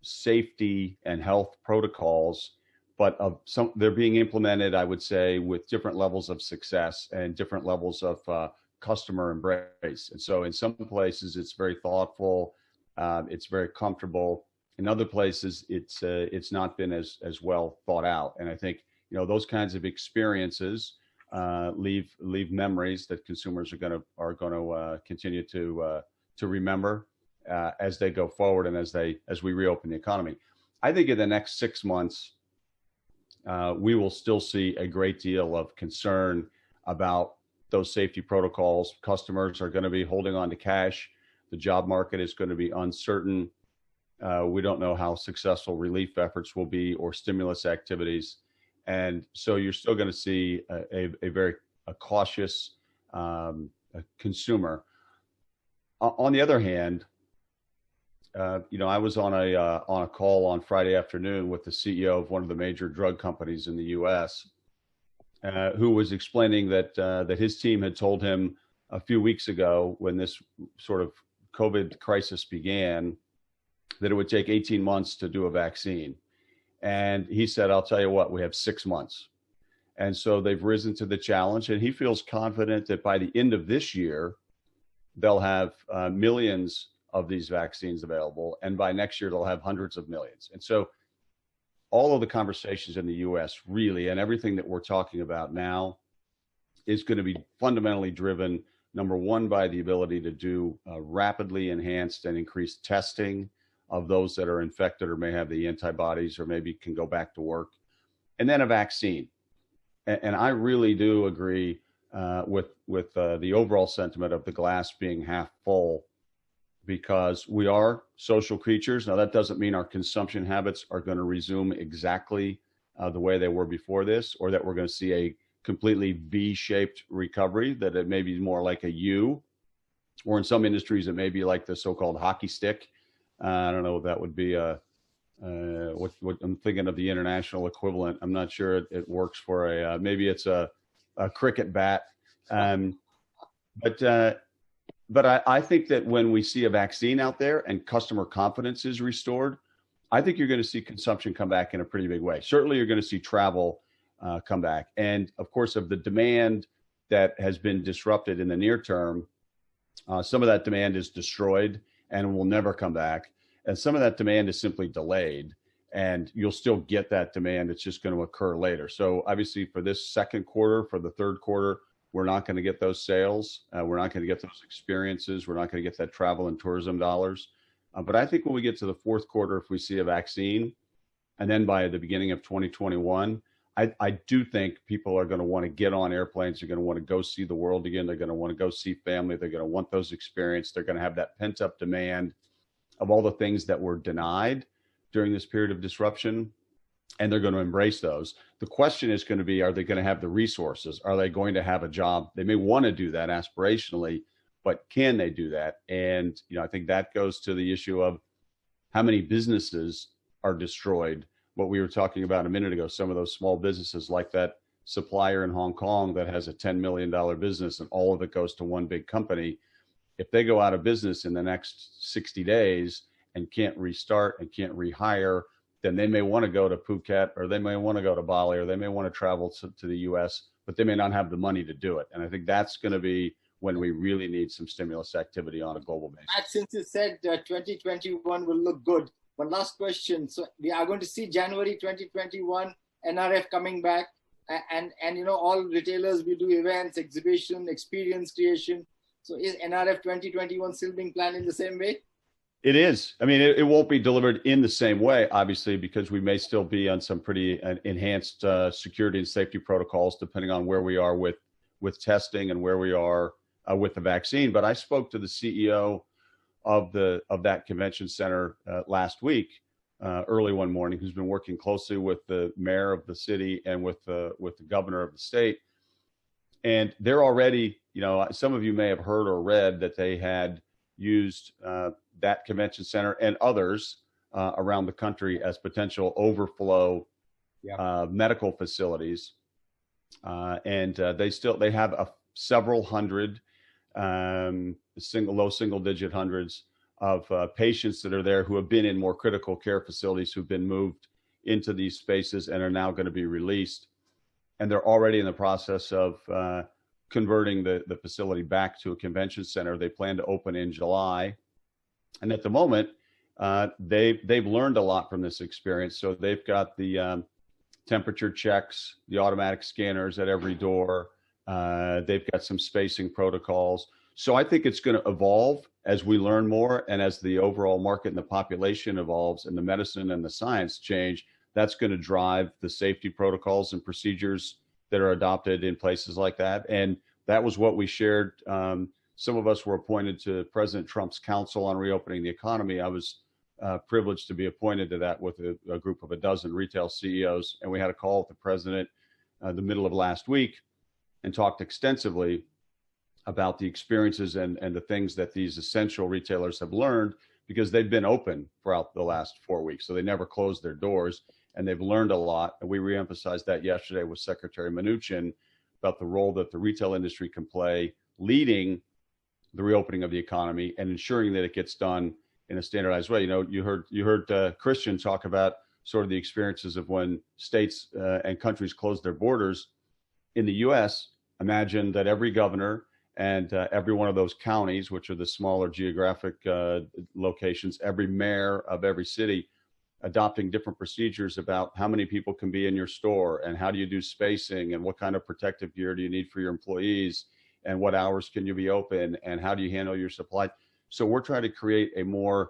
safety and health protocols, but they're being implemented, I would say, with different levels of success and different levels of customer embrace. And so in some places it's very thoughtful, it's very comfortable. In other places it's not been as well thought out. And I think those kinds of experiences leave memories that consumers are going to continue to remember as they go forward and as we reopen the economy. I think in the next 6 months we will still see a great deal of concern about those safety protocols. Customers are going to be holding on to cash. The job market is going to be uncertain. We don't know how successful relief efforts will be or stimulus activities. And so you're still going to see a very cautious consumer. On the other hand, I was on a call on Friday afternoon with the CEO of one of the major drug companies in the U.S., who was explaining that his team had told him a few weeks ago, when this sort of COVID crisis began, that it would take 18 months to do a vaccine. And he said, I'll tell you what, we have 6 months. And so they've risen to the challenge, and he feels confident that by the end of this year, they'll have millions of these vaccines available. And by next year, they'll have hundreds of millions. And so all of the conversations in the US really, and everything that we're talking about now, is going to be fundamentally driven, number one, by the ability to do rapidly enhanced and increased testing of those that are infected or may have the antibodies or maybe can go back to work, and then a vaccine. And I really do agree with the overall sentiment of the glass being half full, because we are social creatures. Now, that doesn't mean our consumption habits are going to resume exactly the way they were before this, or that we're going to see a completely V-shaped recovery, that it may be more like a U, or in some industries it may be like the so-called hockey stick. I don't know if that would be what I'm thinking of, the international equivalent. I'm not sure it works for maybe it's a cricket bat. But I think that when we see a vaccine out there and customer confidence is restored, I think you're going to see consumption come back in a pretty big way. Certainly you're going to see travel come back. And of course, of the demand that has been disrupted in the near term, some of that demand is destroyed and will never come back. And some of that demand is simply delayed, and you'll still get that demand. It's just going to occur later. So obviously for this second quarter, for the third quarter, we're not going to get those sales. We're not going to get those experiences. We're not going to get that travel and tourism dollars. But I think when we get to the fourth quarter, if we see a vaccine, and then by the beginning of 2021, I do think people are going to want to get on airplanes. They're going to want to go see the world again. They're going to want to go see family. They're going to want those experiences. They're going to have that pent-up demand of all the things that were denied during this period of disruption, and they're going to embrace those. The question is going to be, are they going to have the resources? Are they going to have a job? They may want to do that aspirationally, but can they do that? And I think that goes to the issue of how many businesses are destroyed. What we were talking about a minute ago, some of those small businesses like that supplier in Hong Kong that has a $10 million business and all of it goes to one big company. If they go out of business in the next 60 days and can't restart and can't rehire, then they may want to go to Phuket, or they may want to go to Bali, or they may want to travel to the US, but they may not have the money to do it. And I think that's going to be when we really need some stimulus activity on a global basis. Matt, since you said 2021 will look good, one last question. So we are going to see January 2021 NRF coming back, and you know, all retailers, we do events, exhibition, experience creation. So is NRF 2021 still being planned in the same way? It is. I mean, it won't be delivered in the same way, obviously, because we may still be on some pretty enhanced security and safety protocols, depending on where we are with testing and where we are with the vaccine. But I spoke to the CEO of that convention center last week, early one morning, who's been working closely with the mayor of the city and with the governor of the state. And they're already, you know, some of you may have heard or read that they had used that convention center and others around the country as potential overflow medical facilities. And they have several hundred, low single digit hundreds of patients that are there who have been in more critical care facilities, who've been moved into these spaces and are now going to be released. And they're already in the process of converting the facility back to a convention center. They plan to open in July. And at the moment, they've learned a lot from this experience. So they've got the temperature checks, the automatic scanners at every door. They've got some spacing protocols. So I think it's going to evolve as we learn more, and as the overall market and the population evolves and the medicine and the science change. That's going to drive the safety protocols and procedures that are adopted in places like that. And that was what we shared. Some of us were appointed to President Trump's Council on Reopening the Economy. I was privileged to be appointed to that with a group of a dozen retail CEOs. And we had a call with the president the middle of last week and talked extensively about the experiences and the things that these essential retailers have learned, because they've been open throughout the last 4 weeks. So they never closed their doors, and they've learned a lot. And we reemphasized that yesterday with Secretary Mnuchin about the role that the retail industry can play leading the reopening of the economy and ensuring that it gets done in a standardized way. You know, you heard Christian talk about sort of the experiences of when states and countries closed their borders. In the US, imagine that every governor and every one of those counties, which are the smaller geographic locations, every mayor of every city adopting different procedures about how many people can be in your store, and how do you do spacing, and what kind of protective gear do you need for your employees, and what hours can you be open, and how do you handle your supply. So we're trying to create a more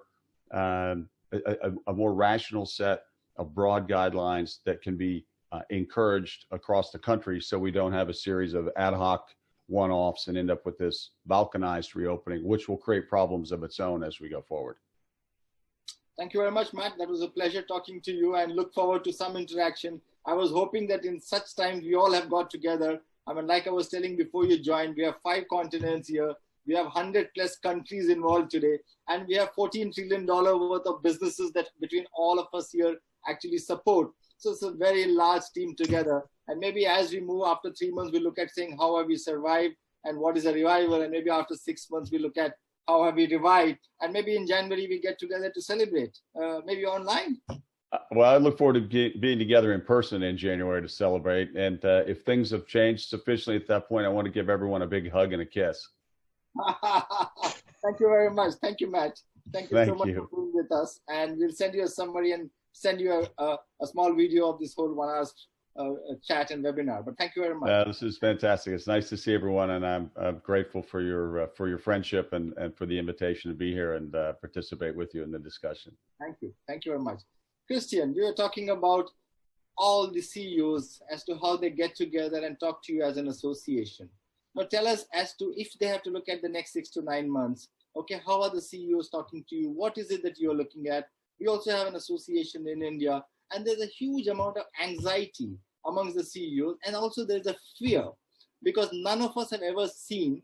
rational set of broad guidelines that can be encouraged across the country, so we don't have a series of ad hoc one-offs and end up with this balkanized reopening, which will create problems of its own as we go forward. Thank you very much, Matt. That was a pleasure talking to you, and look forward to some interaction. I was hoping that in such times we all have got together. I mean, like I was telling before you joined, we have 5 continents here. We have 100+ countries involved today, and we have $14 trillion worth of businesses that between all of us here actually support. So it's a very large team together. And maybe as we move after 3 months, we look at saying, how have we survived and what is a revival? And maybe after 6 months, we look at how have we revived? And maybe in January, we get together to celebrate, maybe online. Well, I look forward to being together in person in January to celebrate. And if things have changed sufficiently at that point, I want to give everyone a big hug and a kiss. Thank you very much. Thank you, Matt. Thank you so much for being with us. And we'll send you a summary and send you a small video of this whole 1 hour chat and webinar. But thank you very much. This is fantastic. It's nice to see everyone, and I'm grateful for your friendship and for the invitation to be here and participate with you in the discussion. Thank you. Thank you very much. Christian, we were talking about all the CEOs as to how they get together and talk to you as an association. Now tell us as to if they have to look at the next 6 to 9 months, okay, how are the CEOs talking to you? What is it that you're looking at? We also have an association in India, and there's a huge amount of anxiety amongst the CEOs, and also there's a fear, because none of us have ever seen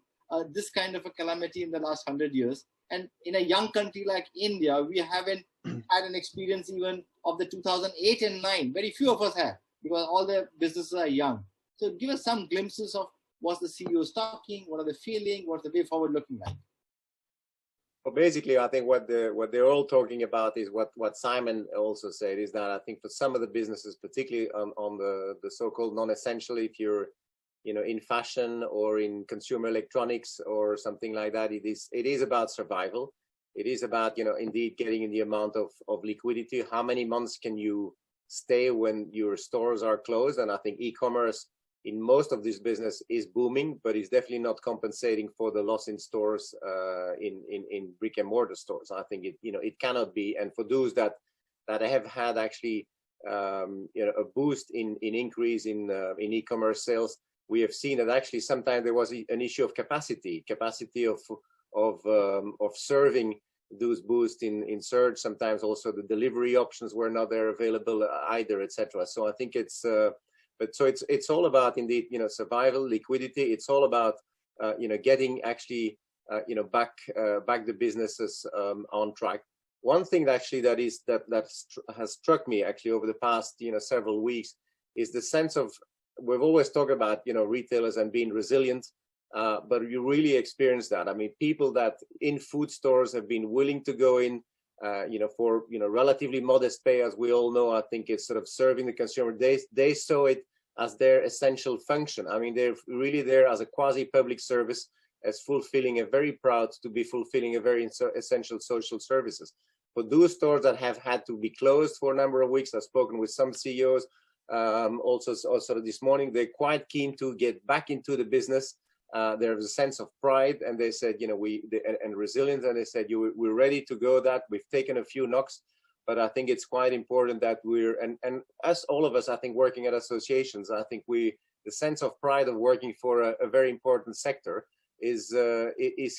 this kind of a calamity in the last 100 years. And in a young country like India, we haven't had an experience even of the 2008 and 9. Very few of us have, because all the businesses are young. So give us some glimpses of what's the CEOs talking, what are they feeling, what's the way forward looking like. Well, basically, I think what they're all talking about is what Simon also said, is that I think for some of the businesses, particularly on the so-called non-essential, if you're in fashion or in consumer electronics or something like that, it is about survival. It is about indeed getting in the amount of liquidity. How many months can you stay when your stores are closed? And I think e-commerce in most of this business is booming, but it's definitely not compensating for the loss in stores, in brick and mortar stores. I think it cannot be. And for those that have had actually a boost in increase in e-commerce sales, we have seen that actually sometimes there was an issue of capacity of serving those boosts in search. Sometimes also the delivery options were not there available either, etc. So I think it's it's all about indeed survival, liquidity. It's all about getting actually back the businesses on track. One thing that has struck me actually over the past several weeks is the sense of, we've always talked about retailers and being resilient, but you really experience that. I mean, people that in food stores have been willing to go in for relatively modest pay, as we all know. I think it's sort of serving the consumer. They saw it as their essential function. I mean, they're really there as a quasi-public service, as very proud to be fulfilling a very essential social services. For those stores that have had to be closed for a number of weeks, I've spoken with some CEOs also this morning. They're quite keen to get back into the business. There's a sense of pride, and they said, and resilience, and they said, we're ready to go. That we've taken a few knocks, but I think it's quite important that and as all of us, I think, working at associations, I think the sense of pride of working for a very important sector is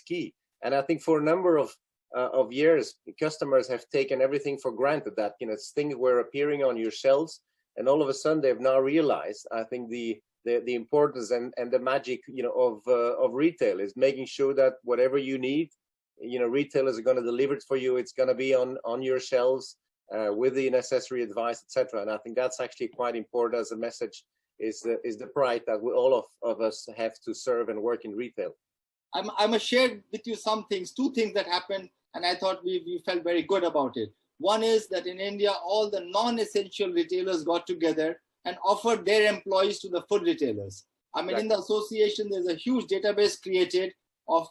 key. And I think for a number of years, customers have taken everything for granted, that things were appearing on your shelves, and all of a sudden they've now realized, I think, the importance and the magic of retail is making sure that whatever you need, retailers are going to deliver it for you. It's going to be on your shelves with the necessary advice, etc. And I think that's actually quite important as a message, is the pride that all of us have to serve and work in retail. I must share with you two things that happened, and I thought we felt very good about it. One is that in India, all the non-essential retailers got together and offered their employees to the food retailers. I mean, right. In the association, there's a huge database created of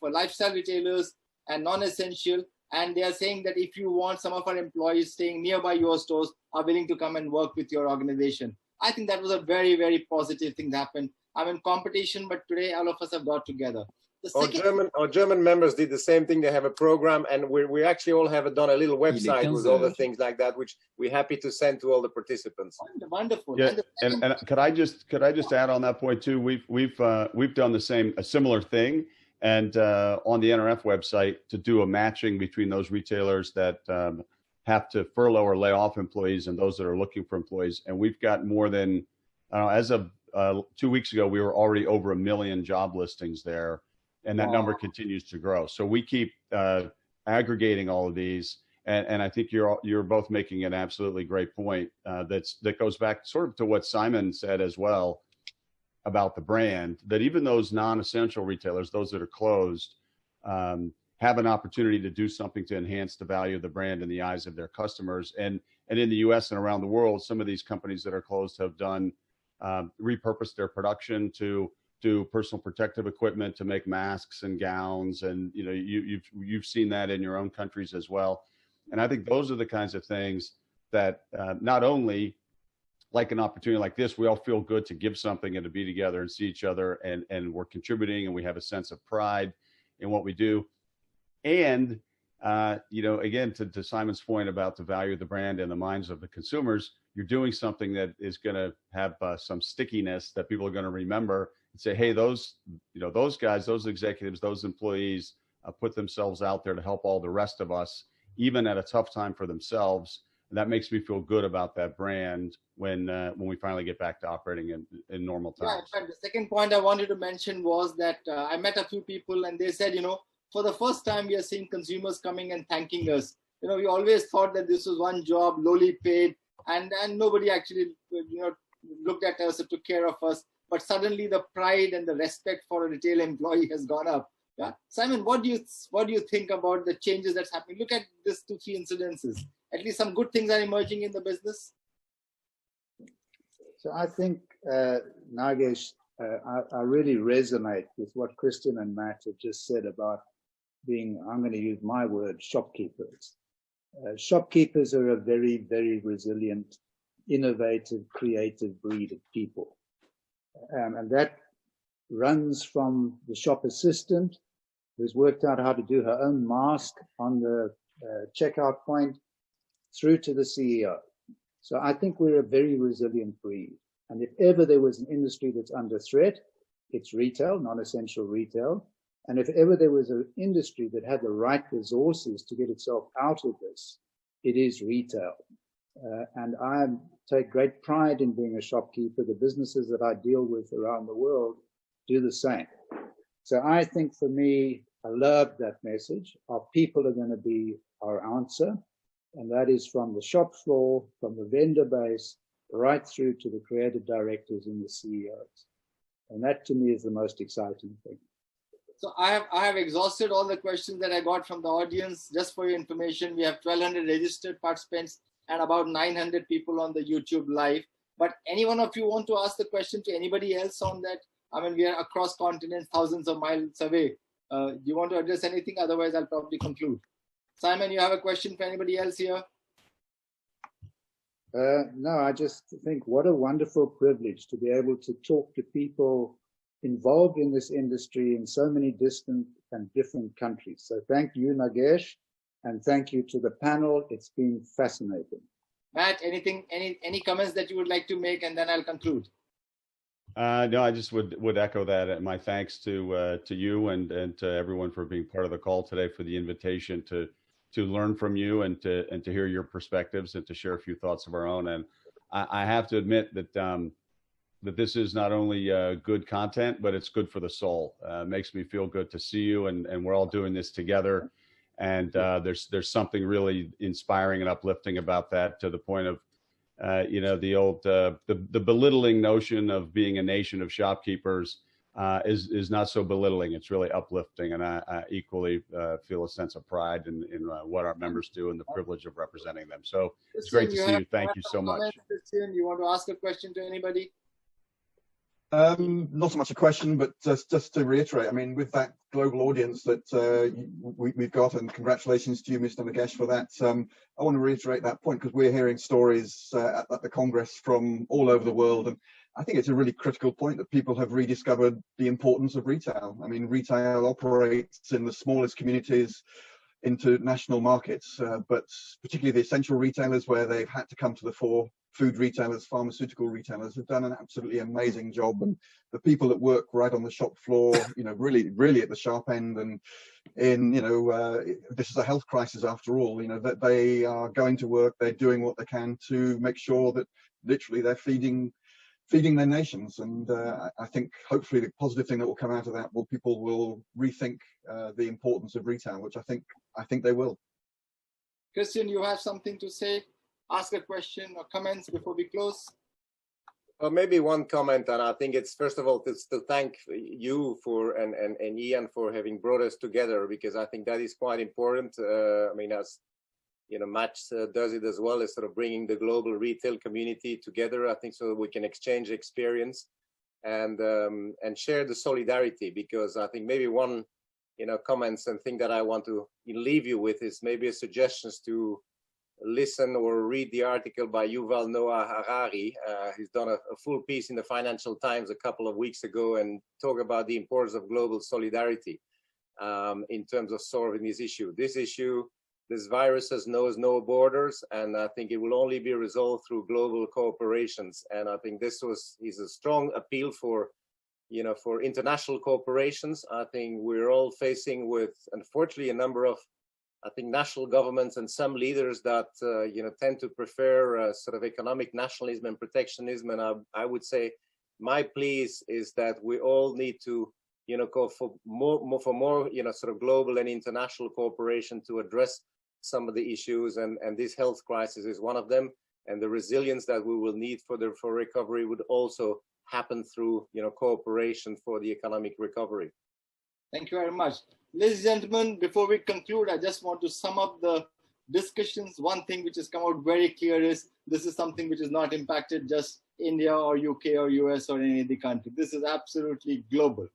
lifestyle retailers and non-essential, and they are saying that if you want, some of our employees staying nearby your stores are willing to come and work with your organization. I think that was a very, very positive thing that happened. I'm in competition, but today all of us have got together. Our German members did the same thing. They have a program, and we actually all have done a little website with all the things like that, which we're happy to send to all the participants. Wonderful. Yeah, and could I just add on that point too? We've done a similar thing, and on the NRF website, to do a matching between those retailers that have to furlough or lay off employees and those that are looking for employees. And we've got more than, as of 2 weeks ago, we were already over 1 million job listings there. And that number continues to grow. So we keep aggregating all of these, and I think you're both making an absolutely great point. That goes back sort of to what Simon said as well about the brand. That even those non-essential retailers, those that are closed, have an opportunity to do something to enhance the value of the brand in the eyes of their customers. And in the U.S. and around the world, some of these companies that are closed have done repurposed their production to do personal protective equipment, to make masks and gowns, and you've seen that in your own countries as well. And I think those are the kinds of things that not only, like an opportunity like this, we all feel good to give something and to be together and see each other, and we're contributing, and we have a sense of pride in what we do. And again, to Simon's point about the value of the brand in the minds of the consumers, you're doing something that is going to have some stickiness that people are going to remember and say, hey, those guys, those executives, those employees put themselves out there to help all the rest of us, even at a tough time for themselves. And that makes me feel good about that brand when we finally get back to operating in normal times. Yeah, the second point I wanted to mention was that I met a few people, and they said, for the first time, we are seeing consumers coming and thanking us. We always thought that this was one job, lowly paid, and nobody actually looked at us, took care of us, but suddenly the pride and the respect for a retail employee has gone up. Yeah, Simon, what do you think about the changes that's happening? Look at these 2-3 incidences. At least some good things are emerging in the business. So I think, Nagesh, I really resonate with what Christian and Matt have just said about being, I'm going to use my word, shopkeepers. Shopkeepers are a very, very resilient, innovative, creative breed of people. And that runs from the shop assistant who's worked out how to do her own mask on the checkout point through to the CEO. So I think we're a very resilient breed. And if ever there was an industry that's under threat, it's retail, non-essential retail. And if ever there was an industry that had the right resources to get itself out of this, it is retail. And I take great pride in being a shopkeeper. The businesses that I deal with around the world do the same. So I think for me, I love that message. Our people are going to be our answer. And that is from the shop floor, from the vendor base, right through to the creative directors and the CEOs. And that to me is the most exciting thing. So I have exhausted all the questions that I got from the audience. Just for your information, we have 1,200 registered participants and about 900 people on the YouTube live. But any one of you want to ask the question to anybody else on that? I mean, we are across continents, thousands of miles away. Do you want to address anything? Otherwise, I'll probably conclude. Simon, you have a question for anybody else here? No, I just think what a wonderful privilege to be able to talk to people involved in this industry in so many distant and different countries. So thank you, Nagesh, and thank you to the panel. It's been fascinating. Matt, any comments that you would like to make, and then I'll conclude. No, I just would echo that. My thanks to you and to everyone for being part of the call today, for the invitation to learn from you and to hear your perspectives and to share a few thoughts of our own. And I have to admit that that this is not only good content, but it's good for the soul. It makes me feel good to see you, and we're all doing this together. And there's something really inspiring and uplifting about that, to the point of the old the belittling notion of being a nation of shopkeepers is not so belittling. It's really uplifting, and I equally feel a sense of pride in what our members do and the privilege of representing them. So it's great to see you. Thank you so much. Christian, you want to ask a question to anybody? Not so much a question, but just to reiterate, I mean, with that global audience that we've got, and congratulations to you, Mr. Nagesh, for that. I want to reiterate that point, because we're hearing stories at the Congress from all over the world, and I think it's a really critical point that people have rediscovered the importance of retail. I mean, retail operates in the smallest communities into national markets, but particularly the essential retailers, where they've had to come to the fore. Food retailers, pharmaceutical retailers have done an absolutely amazing job, and the people that work right on the shop floor, really at the sharp end, and this is a health crisis after all, that they are going to work, they're doing what they can to make sure that literally they're feeding their nations. And I think hopefully the positive thing that will come out of that, people will rethink the importance of retail, which I think they will. Christian, you have something to say? Ask a question or comments before we close? Well, maybe one comment, and I think it's, first of all, to thank you for and Ian for having brought us together, because I think that is quite important. I mean, as Matt does it as well, as sort of bringing the global retail community together. I think so that we can exchange experience and share the solidarity, because I think maybe one comments and thing that I want to leave you with is maybe a suggestions to listen or read the article by Yuval Noah Harari. He's done a full piece in the Financial Times a couple of weeks ago, and talk about the importance of global solidarity in terms of solving this issue. This virus knows no borders, and I think it will only be resolved through global cooperations. And I think is a strong appeal for international cooperations. I think we're all facing with, unfortunately, a number of national governments and some leaders that tend to prefer sort of economic nationalism and protectionism. And I would say my plea is that we all need to go for more sort of global and international cooperation to address some of the issues, and this health crisis is one of them. and the resilience that we will need for recovery would also happen through, cooperation for the economic recovery. Thank you very much. Ladies and gentlemen, before we conclude, I just want to sum up the discussions. One thing which has come out very clear is this is something which is not impacted just India or UK or US or any other country. This is absolutely global.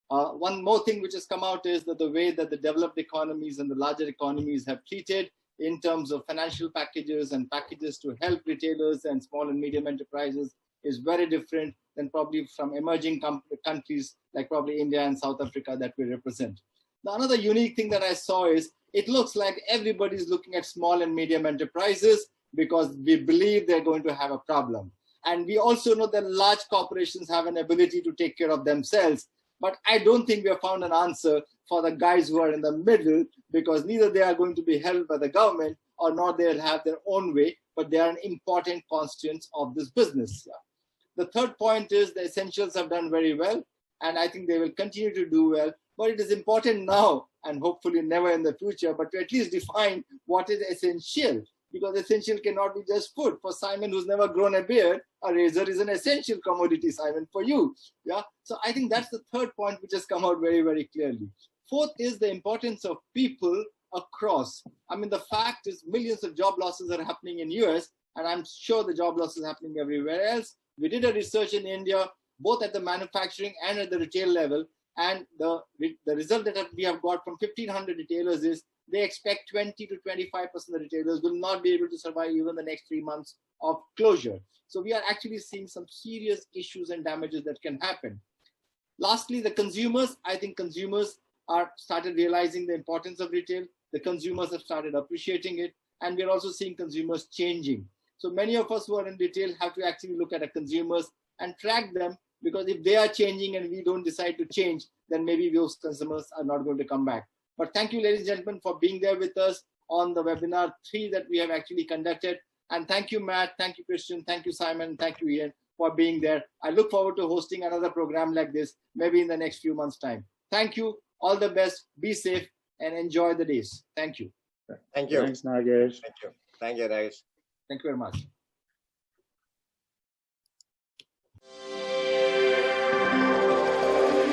One more thing which has come out is that the way that the developed economies and the larger economies have treated in terms of financial packages and packages to help retailers and small and medium enterprises is very different than probably from emerging countries like probably India and South Africa that we represent. The another unique thing that I saw is it looks like everybody's looking at small and medium enterprises because we believe they're going to have a problem. And we also know that large corporations have an ability to take care of themselves. But I don't think we have found an answer for the guys who are in the middle, because neither they are going to be held by the government or nor they'll have their own way, but they are an important constituent of this business. The third point is the essentials have done very well, and I think they will continue to do well. But it is important now, and hopefully never in the future, but to at least define what is essential, because essential cannot be just food. For Simon, who's never grown a beard, a razor is an essential commodity, Simon, for you. Yeah. So I think that's the third point which has come out very, very clearly. Fourth is the importance of people across. I mean, the fact is millions of job losses are happening in US, and I'm sure the job loss is happening everywhere else. We did a research in India, both at the manufacturing and at the retail level. And the result that we have got from 1,500 retailers is they expect 20 to 25% of the retailers will not be able to survive even the next 3 months of closure. So we are actually seeing some serious issues and damages that can happen. Lastly, the consumers. I think consumers are started realizing the importance of retail. The consumers have started appreciating it. And we're also seeing consumers changing. So many of us who are in retail have to actually look at our consumers and track them, because if they are changing and we don't decide to change, then maybe those consumers are not going to come back. But thank you, ladies and gentlemen, for being there with us on the webinar 3 that we have actually conducted. And thank you, Matt. Thank you, Christian. Thank you, Simon. Thank you, Ian, for being there. I look forward to hosting another program like this, maybe in the next few months' time. Thank you. All the best. Be safe and enjoy the days. Thank you. Thank you. Thanks, Nagesh. Thank you. Thank you, Nagesh. Thank you very much.